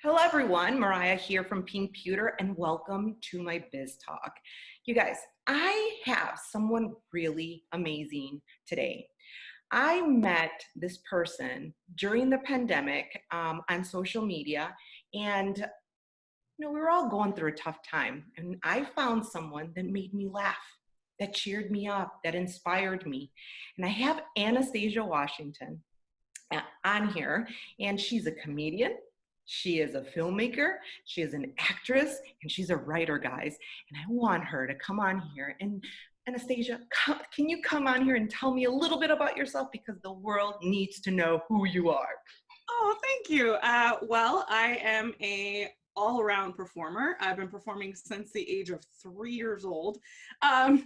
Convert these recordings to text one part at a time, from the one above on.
Hello everyone, Mireya here from Pink Pewter, and welcome to my Biz Talk. You guys, I have someone really amazing today. I met this person during the pandemic on social media, and we were all going through a tough time, and I found someone that made me laugh, that cheered me up, that inspired me. And I have Anastasia Washington on here, and she's a comedian. She is a filmmaker, she is an actress, and she's a writer, guys. And I want her to come on here. And Anastasia, can you come on here and tell me a little bit about yourself, because the world needs to know who you are. Oh, thank you. Well, I am a all-around performer. I've been performing since the age of 3 years old.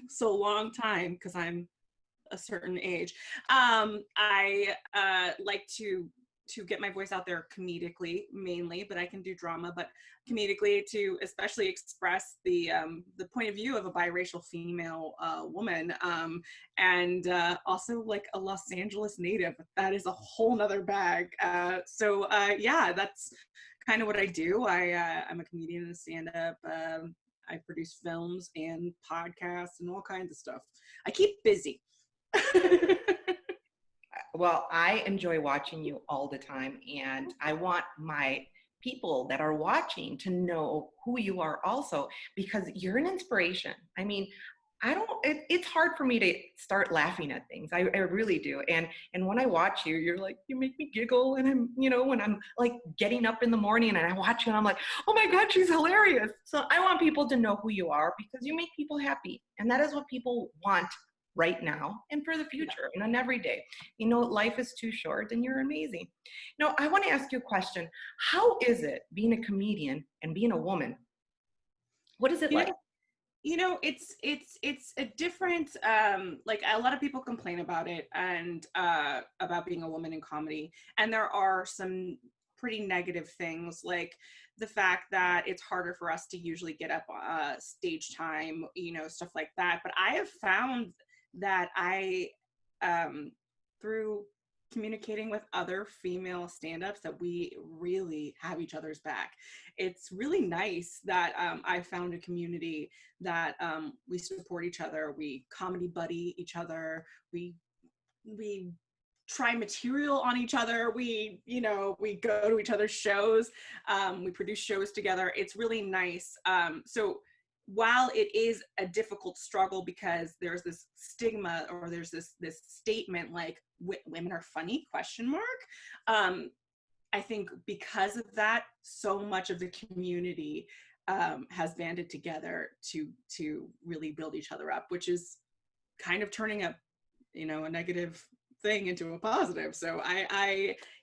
So a long time, because I'm a certain age. I like to get my voice out there comedically mainly, but I can do drama, but comedically to especially express the point of view of a biracial female woman, and also like a Los Angeles native. That is a whole nother bag. Yeah, that's kind of what I do. I'm a comedian and a stand-up. I produce films and podcasts and all kinds of stuff. I keep busy. Well, I enjoy watching you all the time, and I want my people that are watching to know who you are also, because you're an inspiration. I mean, it's hard for me to start laughing at things. I really do. And when I watch you, you're like, you make me giggle. And when I'm like getting up in the morning and I watch you and I'm like, oh my God, she's hilarious. So I want people to know who you are, because you make people happy. And that is what people want right now and for the future and on every day. Life is too short, and you're amazing. Now, I want to ask you a question. How is it being a comedian and being a woman? What is it like? It's a different, like a lot of people complain about it and about being a woman in comedy. And there are some pretty negative things, like the fact that it's harder for us to usually get up stage time, stuff like that. But I have found that through communicating with other female stand-ups, that we really have each other's back. It's really nice that I found a community that we support each other, we comedy buddy each other, we try material on each other, we go to each other's shows, we produce shows together. It's really nice. So while it is a difficult struggle, because there's this stigma, or there's this statement like women are funny ? I think because of that, so much of the community has banded together to really build each other up, which is kind of turning a negative thing into a positive. So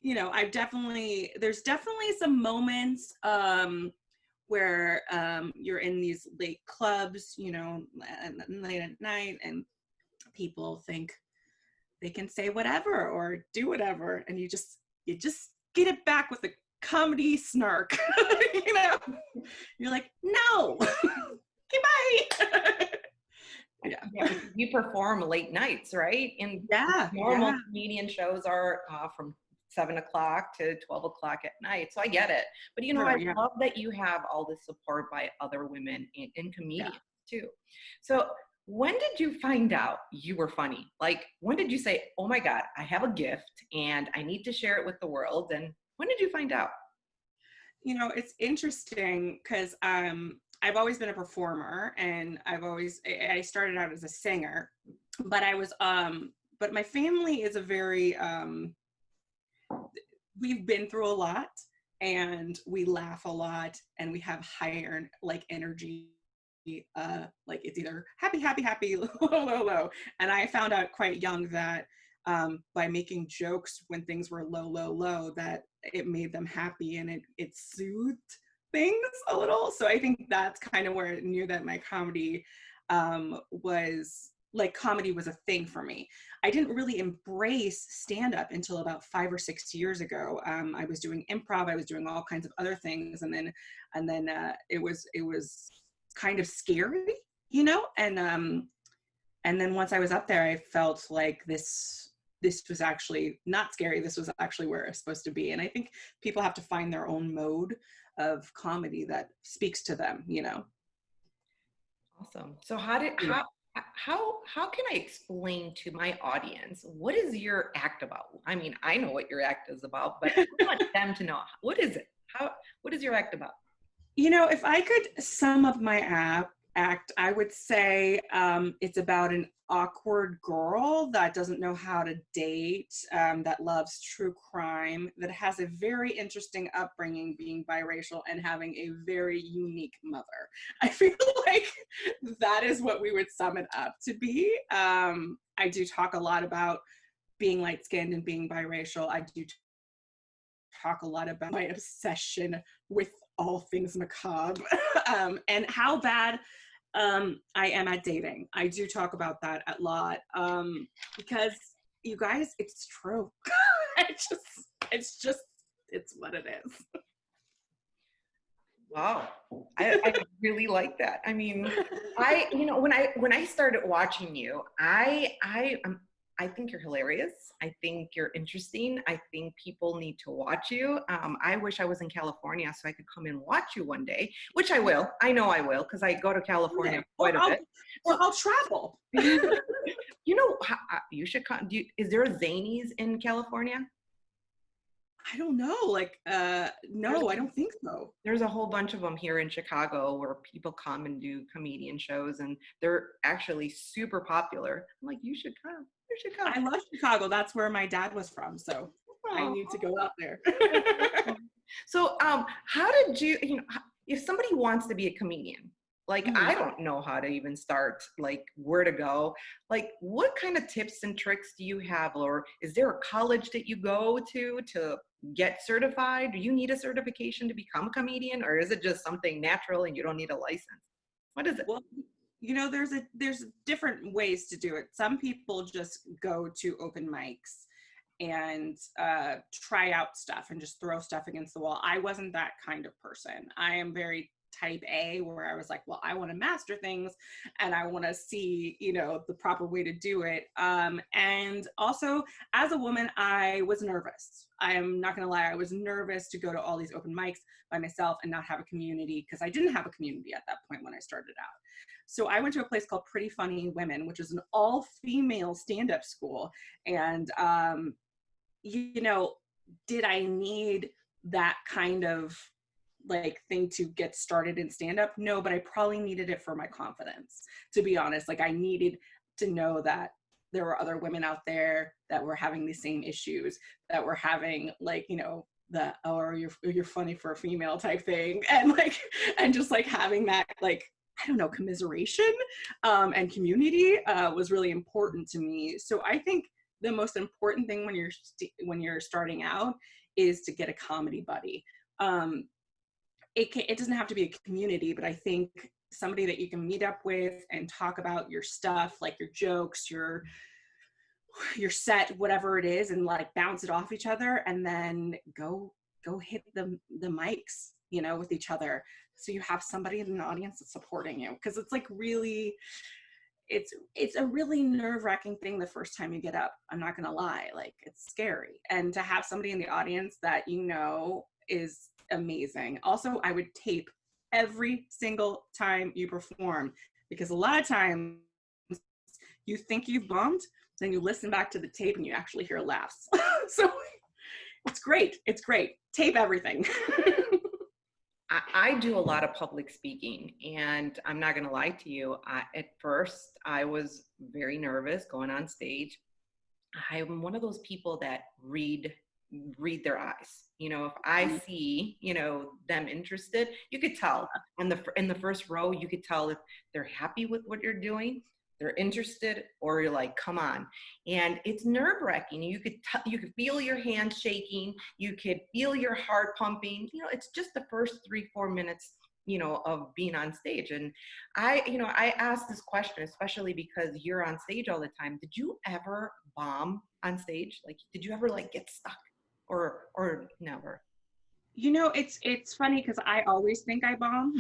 there's definitely some moments where you're in these late clubs, and late at night, and people think they can say whatever or do whatever, and you just get it back with a comedy snark. You're like, no. Okay, bye. Yeah, you perform late nights, right? And normal comedian shows are from 7 o'clock to 12 o'clock at night. So I get it. But I love that you have all this support by other women in comedians too. So when did you find out you were funny? Like, when did you say, oh my God, I have a gift and I need to share it with the world? And when did you find out? It's interesting, because I've always been a performer, and I started out as a singer, but but my family is a very, we've been through a lot, and we laugh a lot, and we have higher like energy, like it's either happy, low. And I found out quite young that by making jokes when things were low, that it made them happy, and it soothed things a little. So I think that's kind of where I knew that my comedy comedy was a thing for me. I didn't really embrace stand-up until about 5 or 6 years ago. I was doing improv, I was doing all kinds of other things, and then it was kind of scary, and then once I was up there, I felt like this this was actually not scary. This was actually where it's supposed to be. And I think people have to find their own mode of comedy that speaks to them, you know? Awesome. So how can I explain to my audience what is your act about? I mean, I know what your act is about, but I want them to know, what is it? What is your act about? You know, if I could sum up my act, I would say it's about an awkward girl that doesn't know how to date, that loves true crime, that has a very interesting upbringing being biracial and having a very unique mother. I feel like that is what we would sum it up to be. I do talk a lot about being light-skinned and being biracial. I do talk a lot about my obsession with all things macabre and how bad I am at dating. I do talk about that a lot because you guys, it's true. It's what it is. Wow, I really like that. I mean, when I started watching you, I think you're hilarious. I think you're interesting. I think people need to watch you. I wish I was in California so I could come and watch you one day, which I will. I know I will because I go to California quite a bit. Well, I'll travel. You know, you should come. Is there a Zanies in California? I don't know. Like, no, I don't think so. There's a whole bunch of them here in Chicago where people come and do comedian shows, and they're actually super popular. I'm like, you should come. You should come. I love Chicago. That's where my dad was from, so I need to go out there. So, how did you know, if somebody wants to be a comedian, like I don't know how to even start, like where to go, like what kind of tips and tricks do you have, or is there a college that you go to get certified? Do you need a certification to become a comedian, or is it just something natural and you don't need a license? What is it? Well, you know, there's different ways to do it. Some people just go to open mics and try out stuff and just throw stuff against the wall. I wasn't that kind of person. I am very type A, where I was like, well, I want to master things and I want to see, you know, the proper way to do it. And also as a woman, I was nervous. I am not going to lie. I was nervous to go to all these open mics by myself and not have a community, because I didn't have a community at that point when I started out. So I went to a place called Pretty Funny Women, which is an all-female stand-up school. And, you know, did I need that kind of like thing to get started in stand-up? No, but I probably needed it for my confidence, to be honest. Like I needed to know that there were other women out there that were having the same issues, that were having, like, you know, the, oh, you're funny for a female type thing. And like, and just like having that, like, I don't know, commiseration and community was really important to me. So I think the most important thing when you're starting out is to get a comedy buddy. It doesn't have to be a community, but I think somebody that you can meet up with and talk about your stuff, like your jokes, your set, whatever it is, and like bounce it off each other, and then go hit the mics, you know, with each other. So you have somebody in the audience that's supporting you, because it's like really, it's a really nerve-wracking thing the first time you get up. I'm not gonna lie, like it's scary. And to have somebody in the audience that you know is amazing. Also, I would tape every single time you perform, because a lot of times you think you've bombed, then you listen back to the tape and you actually hear laughs. So it's great. It's great. Tape everything. I do a lot of public speaking, and I'm not going to lie to you. At first, I was very nervous going on stage. I'm one of those people that read their eyes. You know, if I see, you know, them interested, you could tell in the first row, you could tell if they're happy with what you're doing, they're interested, or you're like, come on. And it's nerve-wracking. You could feel your hands shaking, you could feel your heart pumping. You know, it's just the first 3-4 minutes, you know, of being on stage. And I asked this question especially because you're on stage all the time. Did you ever bomb on stage? Like, did you ever like get stuck? Or never? You know, it's funny because I always think I bomb.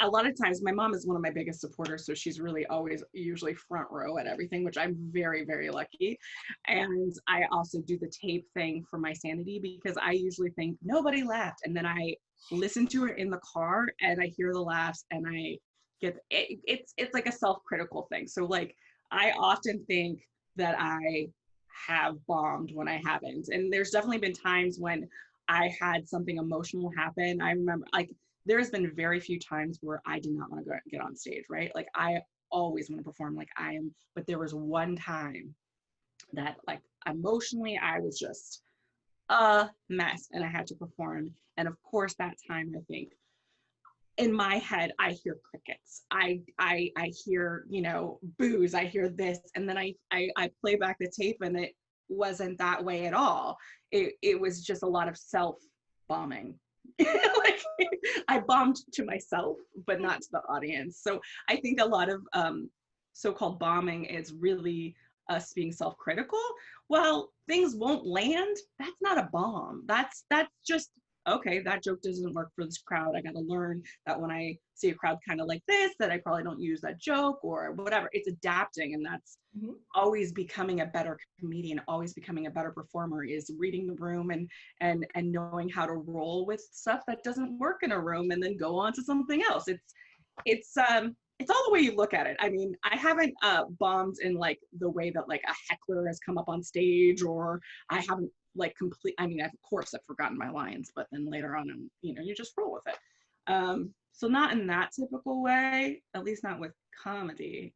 a lot of times my mom is one of my biggest supporters, so she's really always usually front row at everything, which I'm very, very lucky. And I also do the tape thing for my sanity, because I usually think nobody laughed, and then I listen to it in the car and I hear the laughs, and I get it's like a self-critical thing. So like I often think that I have bombed when I haven't. And there's definitely been times when I had something emotional happen. I remember like there's been very few times where I did not want to go get on stage, right? Like I always want to perform like I am, but there was one time that like emotionally I was just a mess and I had to perform. And of course that time I think in my head I hear crickets. I hear, you know, boos, I hear this, and then I play back the tape and it wasn't that way at all. It was just a lot of self bombing. Like I bombed to myself, but not to the audience. So I think a lot of so-called bombing is really us being self-critical. Well, things won't land. That's not a bomb. That's just okay. That joke doesn't work for this crowd. I got to learn that when I see a crowd kind of like this, that I probably don't use that joke or whatever. It's adapting, and that's always becoming a better comedian, always becoming a better performer, is reading the room and knowing how to roll with stuff that doesn't work in a room and then go on to something else. It's all the way you look at it. I mean, I haven't bombed in like the way that like a heckler has come up on stage, or I haven't like I mean, of course I've forgotten my lines, but then later on, you know, you just roll with it. So not in that typical way, at least not with comedy.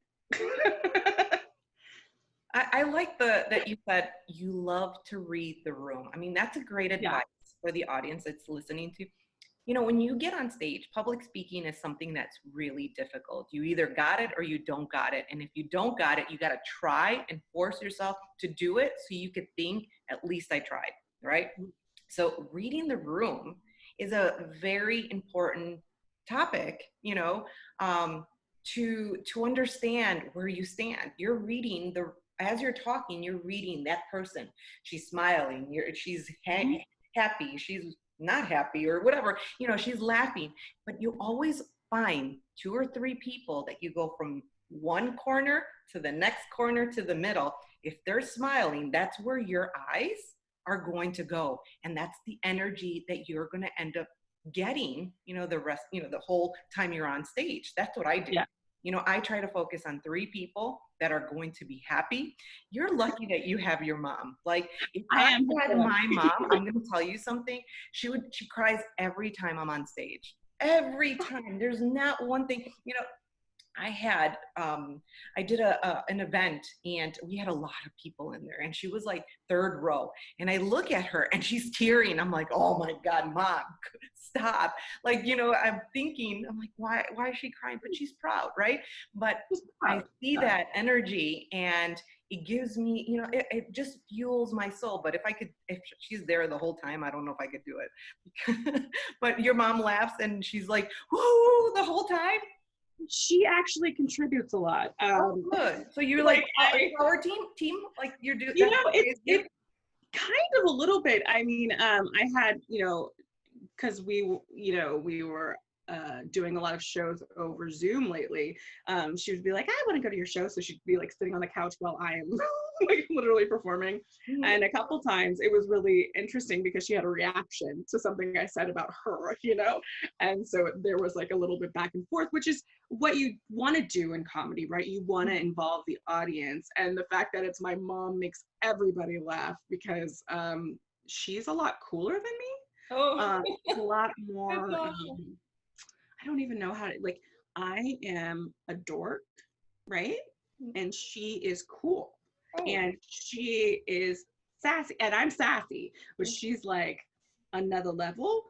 I like that you said you love to read the room. I mean, that's a great advice for the audience that's listening to. You know, when you get on stage, public speaking is something that's really difficult. You either got it or you don't got it. And if you don't got it, you got to try and force yourself to do it so you could think, at least I tried, right? So reading the room is a very important topic, you know, to understand where you stand. You're reading as you're talking, you're reading that person. She's smiling, she's happy, she's not happy, or whatever, you know, she's laughing. But you always find 2 or 3 people that you go from one corner to the next corner to the middle. If they're smiling, that's where your eyes are going to go, and that's the energy that you're going to end up getting, you know, the rest, you know, the whole time you're on stage. That's what I do. You know, I try to focus on 3 people that are going to be happy. You're lucky that you have your mom. Like, if I had my mom, I'm going to tell you something. She cries every time I'm on stage. Every time. There's not one thing, you know. I did an event, and we had a lot of people in there, and she was like 3rd row, and I look at her and she's tearing. I'm like, oh my God, Mom, stop. Like, you know, I'm like, why is she crying? But she's proud, right? But I see that energy, and it gives me, you know, it just fuels my soul. But if she's there the whole time, I don't know if I could do it. But your mom laughs and she's like, whoo, the whole time? She actually contributes a lot. Oh, good. So you're like our team, like you're doing. You know, it kind of a little bit. I mean, I had, you know, because we were doing a lot of shows over Zoom lately. She would be like, I want to go to your show. So she'd be like sitting on the couch while I am like literally performing. And a couple times it was really interesting because she had a reaction to something I said about her, you know? And so there was like a little bit back and forth, which is what you want to do in comedy, right? You want to involve the audience. And the fact that it's my mom makes everybody laugh because she's a lot cooler than me. A lot more, I don't even know how to, like, I am a dork, right? And she is cool. And she is sassy, and I'm sassy, but she's like another level.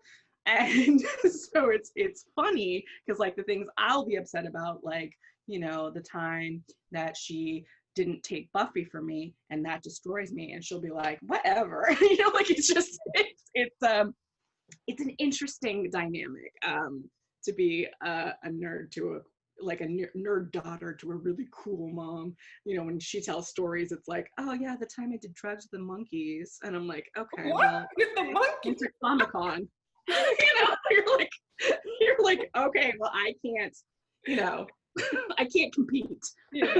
And so it's funny because like the things I'll be upset about, like, you know, the time that she didn't take Buffy for me and that destroys me, and she'll be like, whatever, you know, like it's just it's an interesting dynamic to be a nerd to a nerd daughter to a really cool mom. You know, when she tells stories, it's like, oh yeah, the time I did drugs with the monkeys, and I'm like, okay, what? well, with the monkeys? Comic-Con. You're like, okay, well, I can't, I can't compete. Yeah,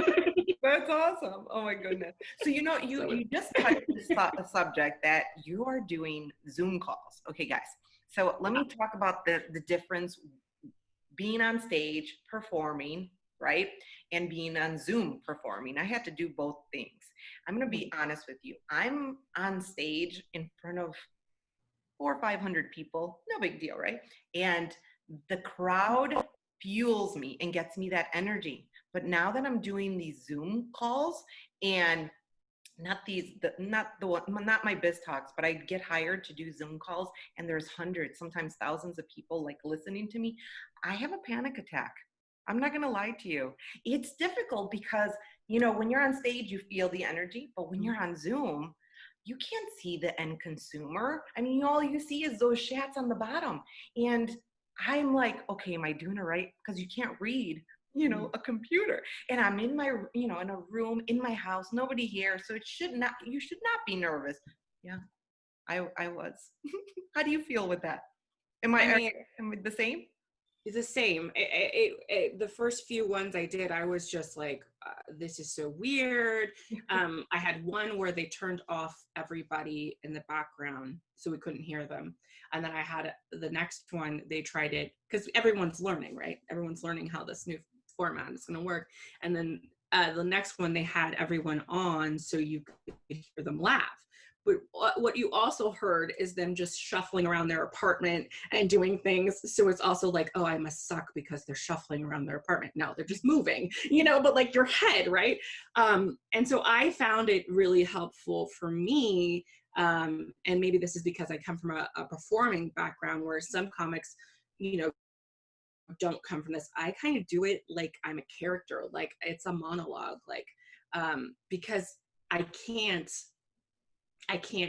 that's awesome. Oh my goodness. So you just touched a subject that you are doing Zoom calls. Okay, guys. So let me talk about the difference being on stage performing, right? And being on Zoom performing. I had to do both things. I'm going to be honest with you. I'm on stage in front of 400 or 500 people. No big deal, right? And the crowd fuels me and gets me that energy. But now that I'm doing these Zoom calls and not my biz talks, but I get hired to do Zoom calls and there's hundreds, sometimes thousands of people like listening to me. I have a panic attack. I'm not going to lie to you. It's difficult because, when you're on stage, you feel the energy, but when you're on Zoom, you can't see the end consumer. I mean, all you see is those chats on the bottom. And I'm like, okay, am I doing it right? Because you can't read a computer, and I'm in my, in a room in my house, nobody here. So you should not be nervous. Yeah, I was. How do you feel with that? Am I the same? It's the same. The first few ones I did, I was just like, this is so weird. I had one where they turned off everybody in the background so we couldn't hear them. And then I had the next one, they tried it, because everyone's learning, right? Everyone's learning how this new format is going to work. And then the next one, they had everyone on so you could hear them laugh. But what you also heard is them just shuffling around their apartment and doing things. So it's also like, oh, I must suck because they're shuffling around their apartment. No, they're just moving, but like your head, right? And so I found it really helpful for me. And maybe this is because I come from a performing background where some comics, don't come from this. I kind of do it like I'm a character, like it's a monologue, like because I can't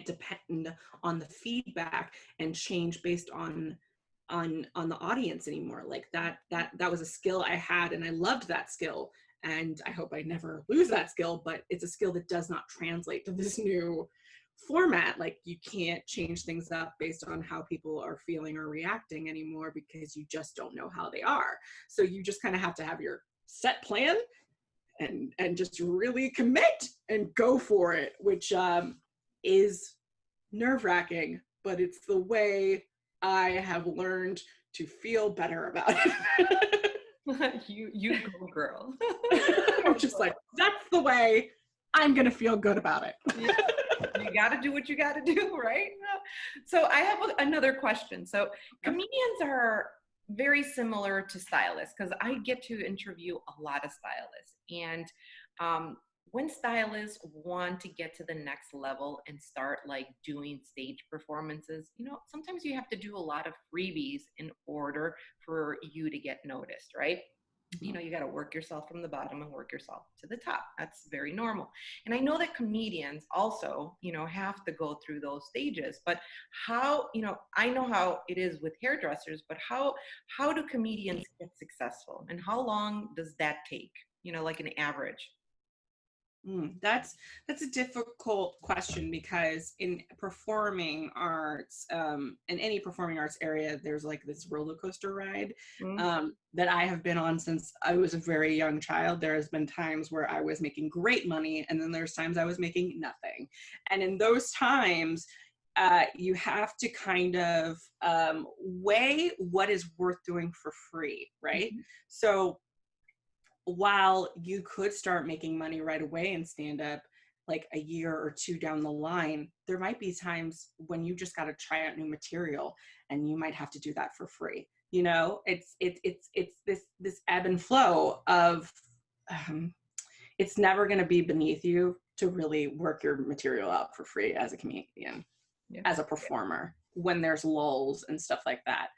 depend on the feedback and change based on the audience anymore. Like that was a skill I had, and I loved that skill, and I hope I never lose that skill, but it's a skill that does not translate to this new format. Like you can't change things up based on how people are feeling or reacting anymore, because you just don't know how they are. So you just kind of have to have your set plan and just really commit and go for it, which is nerve-wracking, but it's the way I have learned to feel better about it. you go, girl. I'm just like, that's the way I'm gonna feel good about it. Yeah. You got to do what you got to do, right? So I have another question. So comedians are very similar to stylists, because I get to interview a lot of stylists, and when stylists want to get to the next level and start like doing stage performances, sometimes you have to do a lot of freebies in order for you to get noticed, right? You got to work yourself from the bottom and work yourself to the top. That's very normal. And I know that comedians also, have to go through those stages, but how, I know how it is with hairdressers, but how do comedians get successful, and how long does that take, like an average? That's a difficult question, because in performing arts, in any performing arts area, there's like this roller coaster ride that I have been on since I was a very young child. There has been times where I was making great money, and then there's times I was making nothing. And in those times, you have to kind of weigh what is worth doing for free, right? So while you could start making money right away and stand up like a year or two down the line, there might be times when you just got to try out new material, and you might have to do that for free. It's this ebb and flow of it's never going to be beneath you to really work your material out for free as a comedian, as a performer, when there's lulls and stuff like that.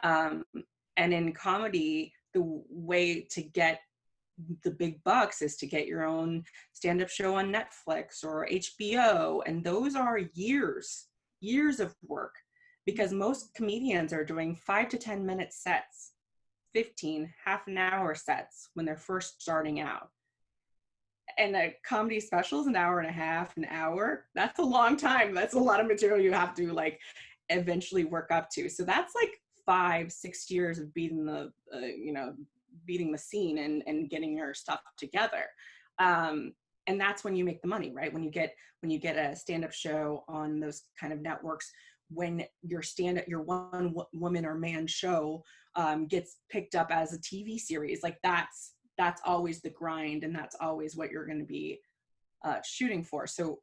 And in comedy, the way to get the big bucks is to get your own stand-up show on Netflix or HBO, and those are years of work, because most comedians are doing 5 to 10 minute sets, 15 half an hour sets when they're first starting out. And a comedy special is an hour and a half, an hour. That's a long time. That's a lot of material you have to like eventually work up to. So that's like 5-6 years of beating the beating the scene and getting your stuff together. And that's when you make the money, right? When you get a stand-up show on those kind of networks, when your one woman or man show gets picked up as a TV series, like that's always the grind, and that's always what you're going to be shooting for. So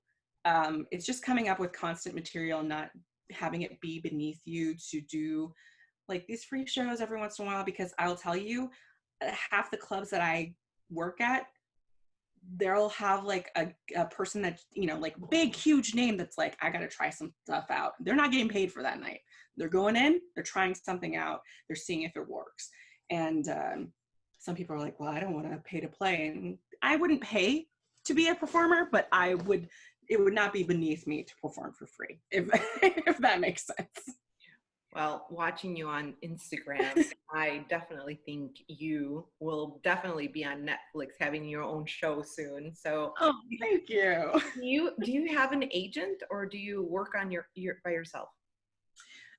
it's just coming up with constant material, not having it be beneath you to do like these free shows every once in a while, because I'll tell you, half the clubs that I work at, they'll have like a person that, like big, huge name that's like, I got to try some stuff out. They're not getting paid for that night. They're going in, they're trying something out, they're seeing if it works. And some people are like, well, I don't want to pay to play. And I wouldn't pay to be a performer, but it would not be beneath me to perform for free, if if that makes sense. Well, watching you on Instagram, I definitely think you will definitely be on Netflix having your own show soon. So, oh, thank you. Do you have an agent, or do you work on your by yourself?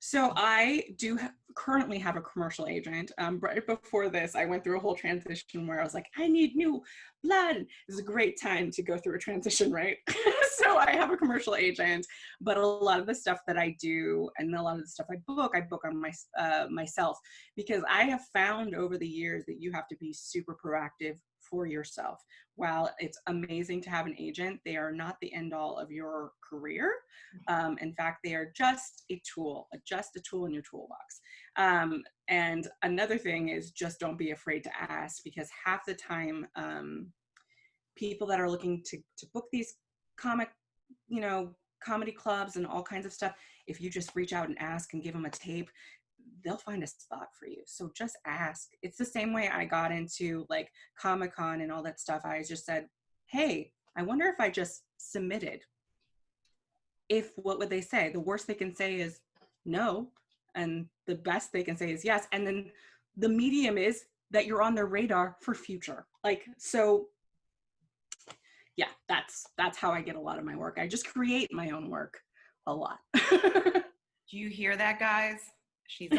So I do currently have a commercial agent. Right before this, I went through a whole transition where I was like, I need new blood. It was a great time to go through a transition, right? So I have a commercial agent, but a lot of the stuff that I do and a lot of the stuff I book on myself, because I have found over the years that you have to be super proactive for yourself. While it's amazing to have an agent, they are not the end all of your career. In fact, they are just a tool in your toolbox. And another thing is, just don't be afraid to ask, because half the time, people that are looking to book these comedy clubs and all kinds of stuff, if you just reach out and ask and give them a tape, they'll find a spot for you. So just ask. It's the same way I got into like Comic-Con and all that stuff. I just said, hey, I wonder if I just submitted, what would they say? The worst they can say is no, and the best they can say is yes. And then the medium is that you're on their radar for future. Like, so yeah, that's how I get a lot of my work. I just create my own work a lot. Do you hear that, guys? She's a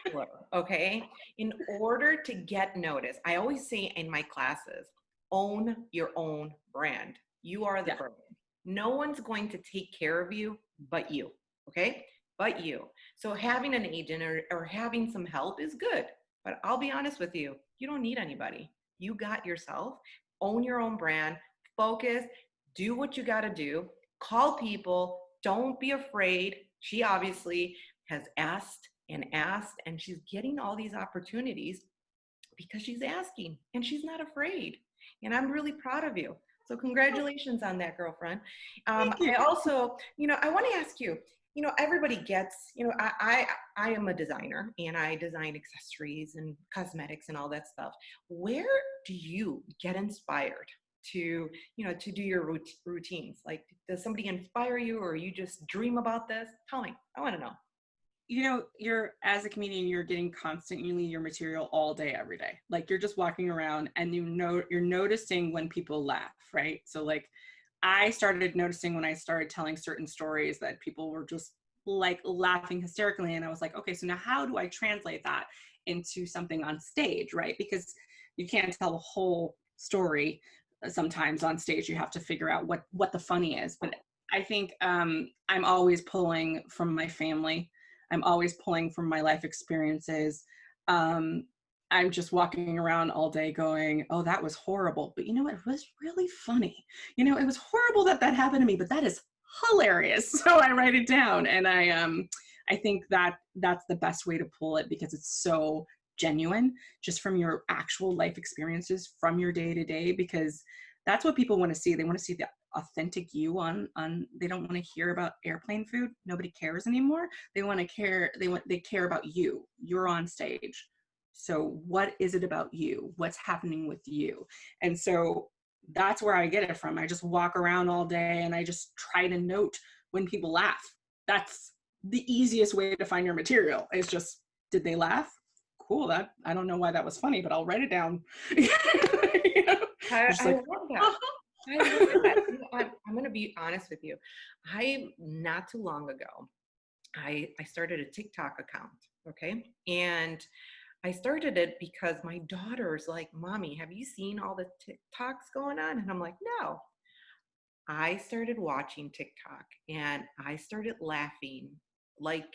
hustler, okay? In order to get noticed, I always say in my classes, own your own brand. You are the brand. No one's going to take care of you but you, okay? But you. So having an agent or having some help is good, but I'll be honest with you, you don't need anybody. You got yourself. Own your own brand. Focus. Do what you got to do. Call people. Don't be afraid. She obviously has asked, and she's getting all these opportunities because she's asking and she's not afraid. And I'm really proud of you. So congratulations on that, girlfriend. I also, I want to ask you, everybody gets, I am a designer and I design accessories and cosmetics and all that stuff. Where do you get inspired to do your routines? Like, does somebody inspire you, or you just dream about this? Tell me, I want to know. You're, as a comedian, you're getting constantly your material all day, every day. Like, you're just walking around and you're noticing when people laugh, right? So like, I started noticing when I started telling certain stories that people were just like laughing hysterically. And I was like, okay, so now how do I translate that into something on stage, right? Because you can't tell the whole story sometimes on stage. You have to figure out what the funny is. But I think I'm always pulling from my family. I'm always pulling from my life experiences. I'm just walking around all day going, oh, that was horrible. But you know what? It was really funny. It was horrible that happened to me, but that is hilarious. So I write it down. And I think that's the best way to pull it, because it's so genuine, just from your actual life experiences, from your day to day, because that's what people want to see. They want to see the authentic you on they don't want to hear about airplane food. Nobody cares anymore. They care about you. You're on stage. So what is it about you? What's happening with you? And so that's where I get it from. I just walk around all day and I just try to note when people laugh. That's the easiest way to find your material. It's just, did they laugh? Cool. I don't know why that was funny, but I'll write it down. I love that. I love that. I'm going to be honest with you. Not too long ago, I started a TikTok account. Okay. And I started it because my daughter's like, Mommy, have you seen all the TikToks going on? And I'm like, no. I started watching TikTok and I started laughing like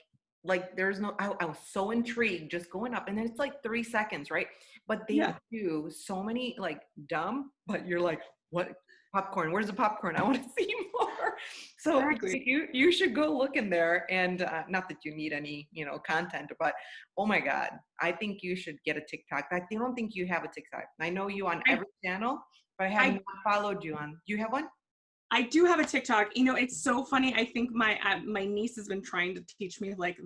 there's no I was so intrigued just going up and then it's like 3 seconds, right? But they Yeah, do so many like dumb, but you're like, what popcorn? Where's the popcorn? I want to see more. So exactly. you should go look in there and not that you need any, content, but oh my God, I think you should get a TikTok. I don't think you have a TikTok. I know you on I every channel, but I have I not followed you on. Do you have one? I do have a TikTok. You know, it's so funny. I think my niece has been trying to teach me like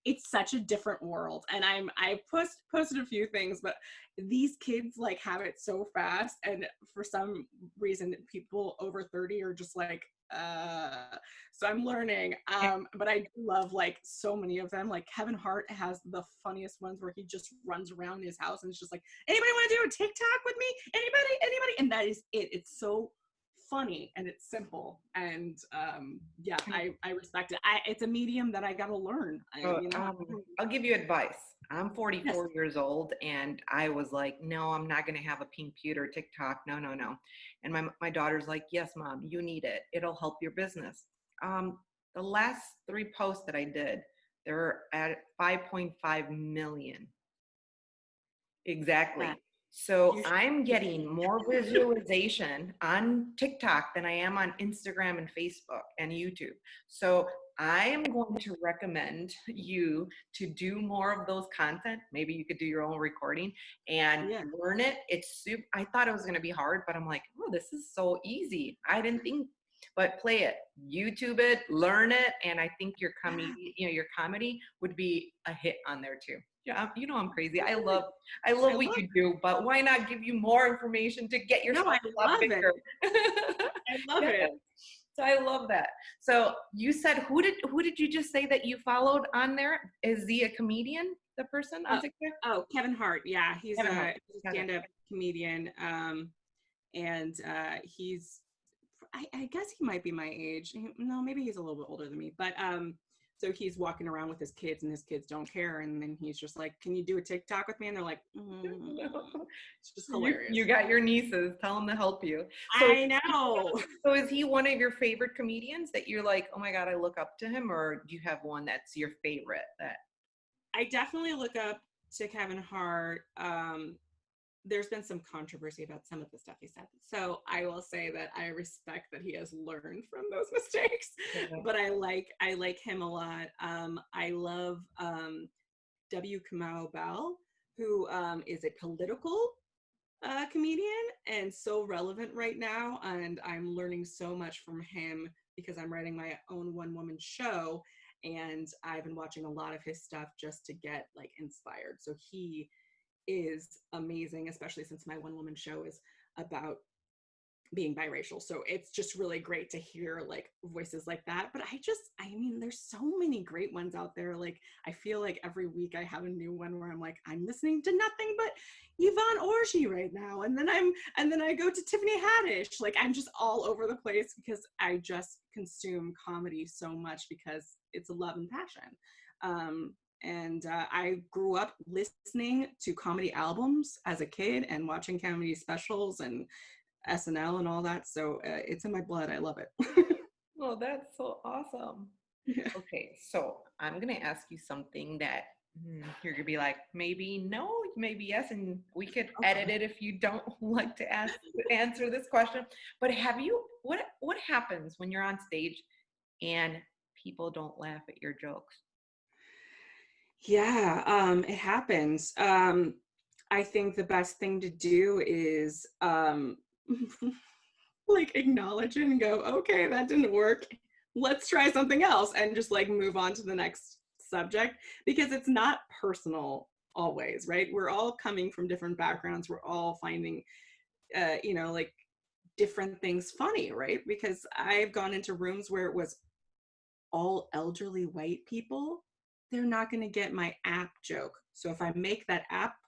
it's such a different world, and I posted a few things, but these kids like have it so fast, and for some reason people over 30 are just like so I'm learning, but I do love like so many of them. Like Kevin Hart has the funniest ones where he just runs around his house and it's just like, anybody want to do a TikTok with me, anybody, and that is it's so funny and it's simple, and yeah, I respect it. It's a medium that I gotta learn. Oh, You know. I'll give you advice. I'm Yes. 44 years old, and I was like, no, I'm not going to have a pink pewter TikTok. No, no, no. And my daughter's like, yes, Mom, you need it. It'll help your business. The last 3 posts that I did, they're at 5.5 million. Yeah. Exactly. So You I'm should. getting more visualization on TikTok than I am on Instagram and Facebook and YouTube. So I am going to recommend you to do more of those content. Maybe you could do your own recording and Yeah. learn it. It's super, I thought it was going to be hard, but I'm like, oh, this is so easy. I didn't think, but play it, YouTube it, learn it, and I think your comedy would be a hit on there too. Yeah, I'm crazy. I love I what love you do, but why not give you more information to get No, yourself I a lot love it. bigger? I love Yes. it. So I love that. So you said who did you just say that you followed on there? Is he a comedian, the person on Uh, TikTok? oh, Kevin Hart. Yeah, he's Kevin Hart. he's a Got it. stand-up comedian. And he's I guess he might be my age. No, maybe he's a little bit older than me. But so he's walking around with his kids, and his kids don't care. And then he's just like, "Can you do a TikTok with me?" And they're like, It's just hilarious. You got your nieces. Tell them to help you. So I know. so is he one of your favorite comedians that you're like, oh my God, I look up to him, or do you have one that's your favorite that I definitely look up to Kevin Hart. There's been some controversy about some of the stuff he said. So I will say that I respect that he has learned from those mistakes. But I like him a lot. I love W. Kamau Bell, who is a political comedian and so relevant right now. And I'm learning so much from him because I'm writing my own one-woman show, and I've been watching a lot of his stuff just to get like inspired. So he is amazing, especially since my one-woman show is about being biracial. So it's just really great to hear like voices like that. But I mean, there's so many great ones out there. Like, I feel like every week I have a new one where I'm like, I'm listening to nothing but Yvonne Orji right now. And then I go to Tiffany Haddish. Like, I'm just all over the place because I just consume comedy so much because it's a love and passion. And I grew up listening to comedy albums as a kid and watching comedy specials and SNL and all that. So it's in my blood. I love it. oh, that's so awesome. Yeah. Okay, so I'm gonna ask you something that you're gonna be like, maybe no, maybe yes, and we could edit Okay. it if you don't like to answer this question. But what happens when you're on stage and people don't laugh at your jokes? Yeah, it happens. I think the best thing to do is like acknowledge it and go, okay, that didn't work. Let's try something else and just like move on to the next subject, because it's not personal always, right? We're all coming from different backgrounds. We're all finding like different things funny, right? Because I've gone into rooms where it was all elderly white people. They're not going to get my app joke. So if I make that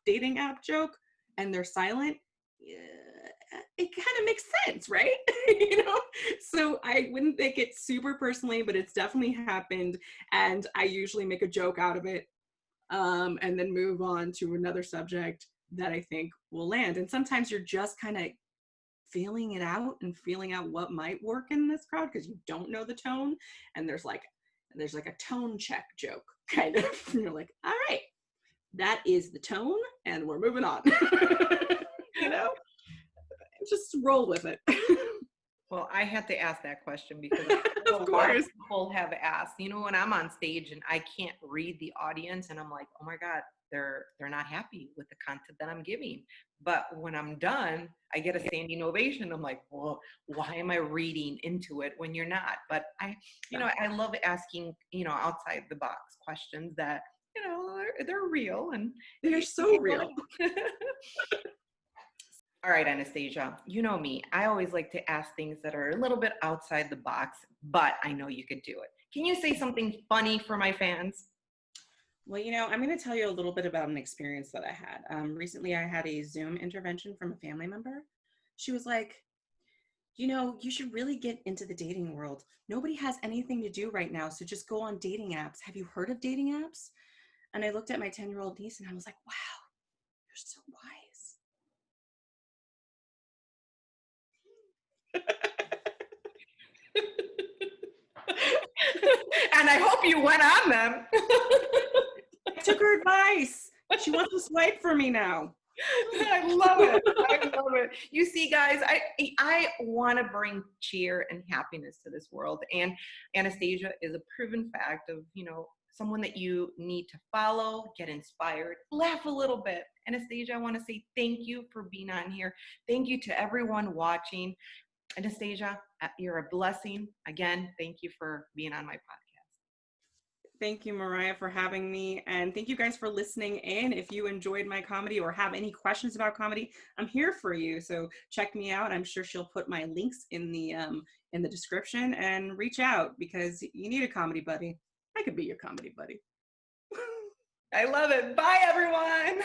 dating app joke and they're silent, it kind of makes sense, right? So I wouldn't take it super personally, but it's definitely happened. And I usually make a joke out of it, and then move on to another subject that I think will land. And sometimes you're just kind of feeling it out and feeling out what might work in this crowd because you don't know the tone. And there's like a tone check joke kind of. And you're like, all right, that is the tone, and we're moving on. you know, just roll with it. Well, I had to ask that question because I know Of a lot of course. people have asked, when I'm on stage and I can't read the audience and I'm like, oh my God, they're not happy with the content that I'm giving. But when I'm done, I get a standing ovation. I'm like, well, why am I reading into it when you're not? But I love asking, outside the box questions that, they're real and They're so real. All right, Anastasia, you know me. I always like to ask things that are a little bit outside the box, but I know you could do it. Can you say something funny for my fans? Well, I'm going to tell you a little bit about an experience that I had. Recently, I had a Zoom intervention from a family member. She was like, you should really get into the dating world. Nobody has anything to do right now, so just go on dating apps. Have you heard of dating apps? And I looked at my 10-year-old niece and I was like, wow, you're so wise. And I hope you went on them. I took her advice. She wants to swipe for me now. I love it. I love it. You see, guys, I want to bring cheer and happiness to this world. And Anastasia is a proven fact of, someone that you need to follow, get inspired, laugh a little bit. Anastasia, I want to say thank you for being on here. Thank you to everyone watching. Anastasia, you're a blessing. Again, thank you for being on my podcast. Thank you, Mireya, for having me. And thank you guys for listening in. If you enjoyed my comedy or have any questions about comedy, I'm here for you. So check me out. I'm sure she'll put my links in the description, and reach out because you need a comedy buddy. I could be your comedy buddy. I love it. Bye, everyone.